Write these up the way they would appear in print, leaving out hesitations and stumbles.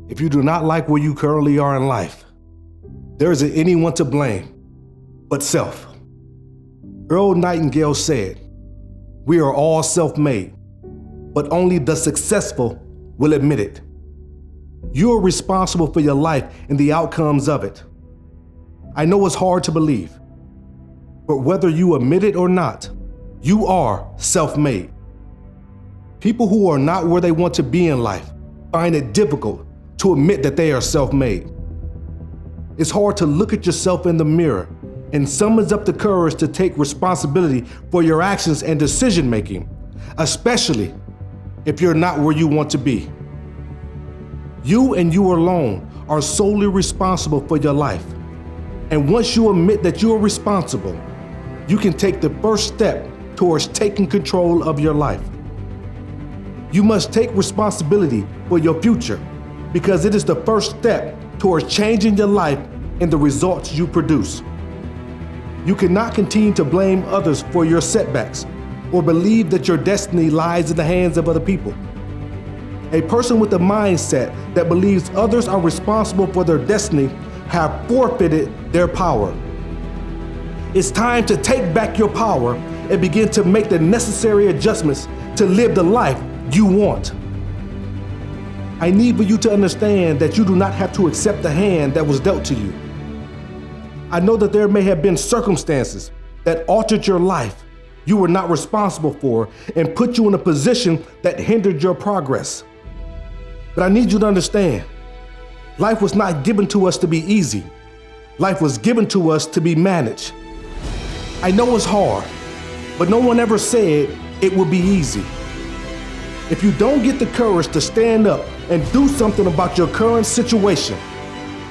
If you do not like where you currently are in life, there isn't anyone to blame but self. Earl Nightingale said, "We are all self-made, but only the successful will admit it." You are responsible for your life and the outcomes of it. I know it's hard to believe, but whether you admit it or not, you are self-made. People who are not where they want to be in life find it difficult to admit that they are self-made. It's hard to look at yourself in the mirror and summons up the courage to take responsibility for your actions and decision-making, especially if you're not where you want to be. You and you alone are solely responsible for your life. And once you admit that you are responsible, you can take the first step towards taking control of your life. You must take responsibility for your future because it is the first step towards changing your life and the results you produce. You cannot continue to blame others for your setbacks or believe that your destiny lies in the hands of other people. A person with a mindset that believes others are responsible for their destiny have forfeited their power. It's time to take back your power and begin to make the necessary adjustments to live the life you want. I need for you to understand that you do not have to accept the hand that was dealt to you. I know that there may have been circumstances that altered your life you were not responsible for and put you in a position that hindered your progress. But I need you to understand, life was not given to us to be easy. Life was given to us to be managed. I know it's hard, but no one ever said it would be easy. If you don't get the courage to stand up and do something about your current situation,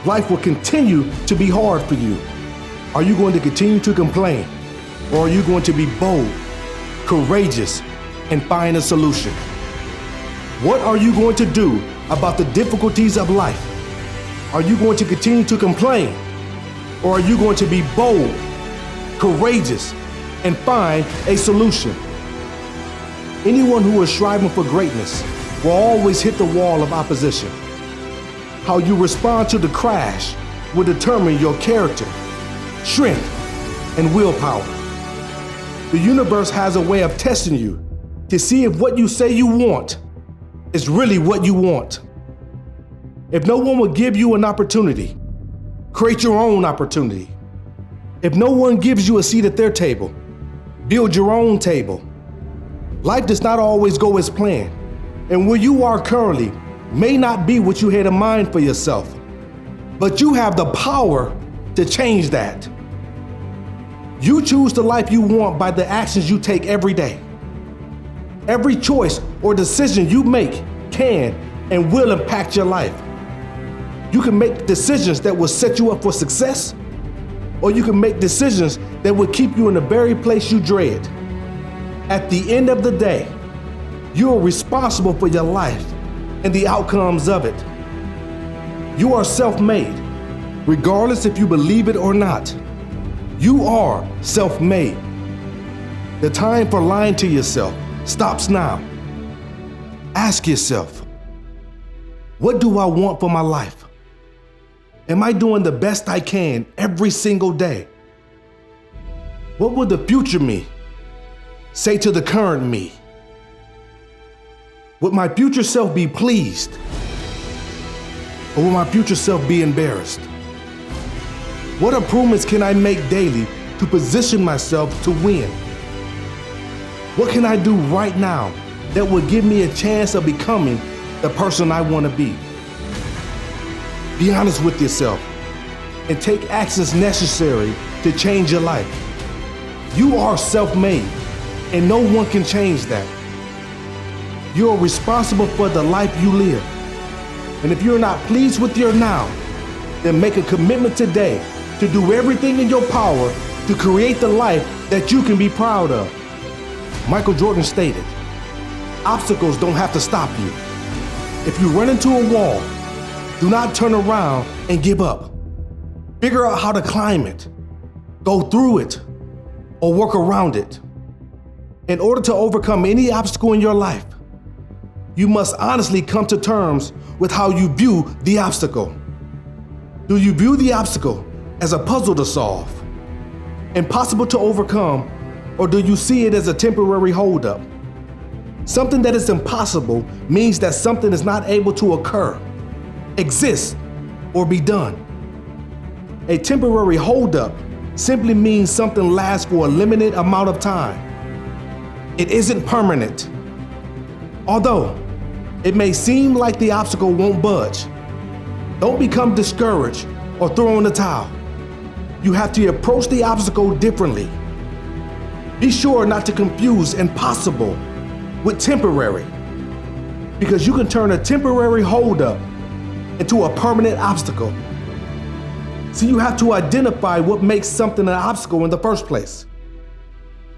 life will continue to be hard for you. Are you going to continue to complain? Or are you going to be bold, courageous, and find a solution? What are you going to do about the difficulties of life? Are you going to continue to complain? Or are you going to be bold, courageous, and find a solution? Anyone who is striving for greatness will always hit the wall of opposition. How you respond to the crash will determine your character, strength, and willpower. The universe has a way of testing you to see if what you say you want is really what you want. If no one will give you an opportunity, create your own opportunity. If no one gives you a seat at their table, build your own table. Life does not always go as planned, and where you are currently may not be what you had in mind for yourself, but you have the power to change that. You choose the life you want by the actions you take every day. Every choice or decision you make can and will impact your life. You can make decisions that will set you up for success, or you can make decisions that will keep you in the very place you dread. At the end of the day, you are responsible for your life and the outcomes of it. You are self-made, regardless if you believe it or not. You are self-made. The time for lying to yourself stops now. Ask yourself, what do I want for my life? Am I doing the best I can every single day? What will the future me say to the current me? Would my future self be pleased? Or will my future self be embarrassed? What improvements can I make daily to position myself to win? What can I do right now that will give me a chance of becoming the person I want to be? Be honest with yourself and take actions necessary to change your life. You are self-made, and no one can change that. You are responsible for the life you live. And if you're not pleased with your now, then make a commitment today to do everything in your power to create the life that you can be proud of. Michael Jordan stated, "Obstacles don't have to stop you. If you run into a wall, do not turn around and give up. Figure out how to climb it, go through it, or work around it. In order to overcome any obstacle in your life, you must honestly come to terms with how you view the obstacle. Do you view the obstacle as a puzzle to solve, impossible to overcome, or do you see it as a temporary holdup? Something that is impossible means that something is not able to occur, exist, or be done. A temporary holdup simply means something lasts for a limited amount of time. It isn't permanent. Although it may seem like the obstacle won't budge, don't become discouraged or throw in the towel. You have to approach the obstacle differently. Be sure not to confuse impossible with temporary, because you can turn a temporary holdup into a permanent obstacle. So you have to identify what makes something an obstacle in the first place.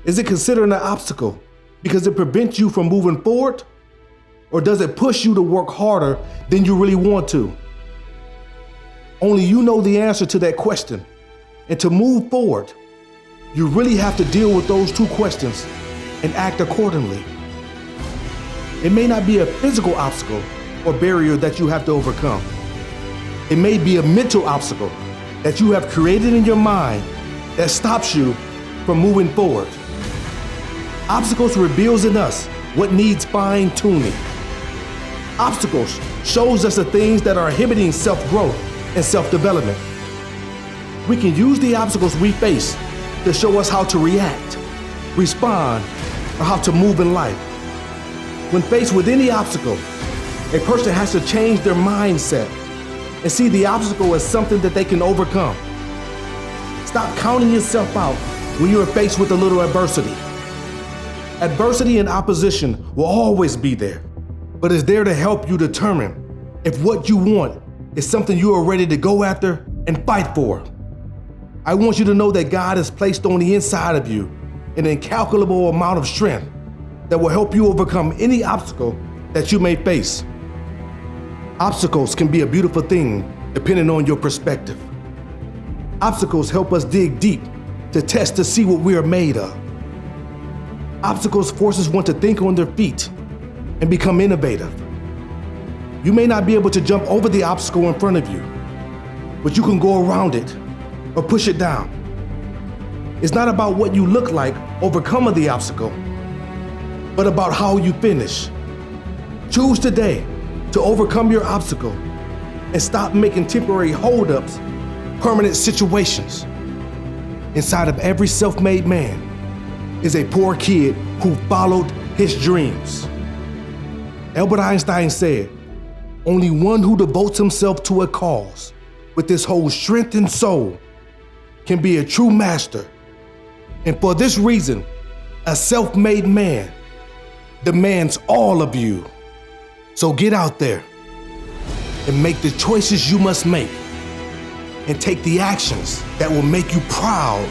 Is it considered an obstacle because it prevents you from moving forward? Or does it push you to work harder than you really want to? Only you know the answer to that question. And to move forward, you really have to deal with those two questions and act accordingly. It may not be a physical obstacle or barrier that you have to overcome. It may be a mental obstacle that you have created in your mind that stops you from moving forward. Obstacles reveals in us what needs fine-tuning. Obstacles shows us the things that are inhibiting self-growth and self-development. We can use the obstacles we face to show us how to react, respond, or how to move in life. When faced with any obstacle, a person has to change their mindset and see the obstacle as something that they can overcome. Stop counting yourself out when you are faced with a little adversity. Adversity and opposition will always be there, but it's there to help you determine if what you want is something you are ready to go after and fight for. I want you to know that God has placed on the inside of you an incalculable amount of strength that will help you overcome any obstacle that you may face. Obstacles can be a beautiful thing depending on your perspective. Obstacles help us dig deep to test to see what we are made of. Obstacles forces one to think on their feet and become innovative. You may not be able to jump over the obstacle in front of you, but you can go around it or push it down. It's not about what you look like overcoming the obstacle, but about how you finish. Choose today to overcome your obstacle and stop making temporary holdups permanent situations. Inside of every self-made man is a poor kid who followed his dreams. Albert Einstein said, "Only one who devotes himself to a cause with his whole strength and soul can be a true master. And for this reason, a self-made man demands all of you." So get out there and make the choices you must make and take the actions that will make you proud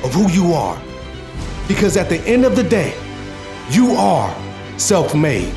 of who you are. Because at the end of the day, you are self-made.